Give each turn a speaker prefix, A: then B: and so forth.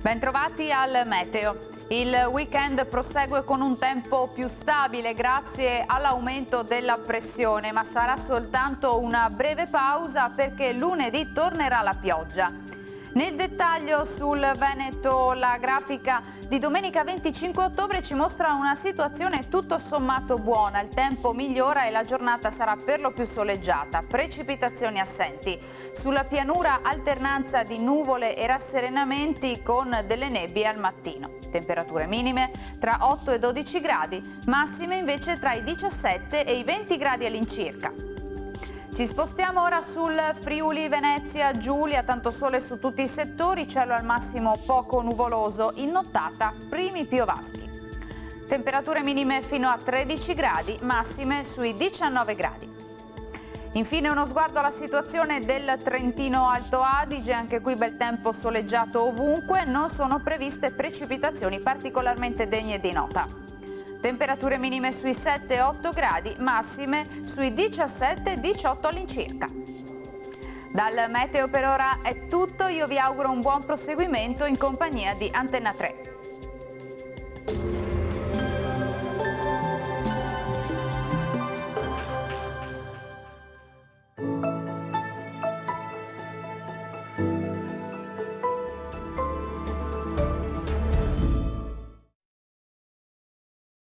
A: Bentrovati al meteo. Il weekend prosegue con un tempo più stabile grazie all'aumento della pressione, ma sarà soltanto una breve pausa perché lunedì tornerà la pioggia. Nel dettaglio sul Veneto, la grafica di domenica 25 ottobre ci mostra una situazione tutto sommato buona. Il tempo migliora e la giornata sarà per lo più soleggiata, precipitazioni assenti. Sulla pianura alternanza di nuvole e rasserenamenti con delle nebbie al mattino. Temperature minime tra 8 e 12 gradi, massime invece tra i 17 e i 20 gradi all'incirca. Ci spostiamo ora sul Friuli Venezia Giulia, tanto sole su tutti i settori, cielo al massimo poco nuvoloso, in nottata primi piovaschi. Temperature minime fino a 13 gradi, massime sui 19 gradi. Infine uno sguardo alla situazione del Trentino Alto Adige, anche qui bel tempo soleggiato ovunque, non sono previste precipitazioni particolarmente degne di nota. Temperature minime sui 7-8 gradi, massime sui 17-18 all'incirca. Dal meteo per ora è tutto, io vi auguro un buon proseguimento in compagnia di Antenna 3.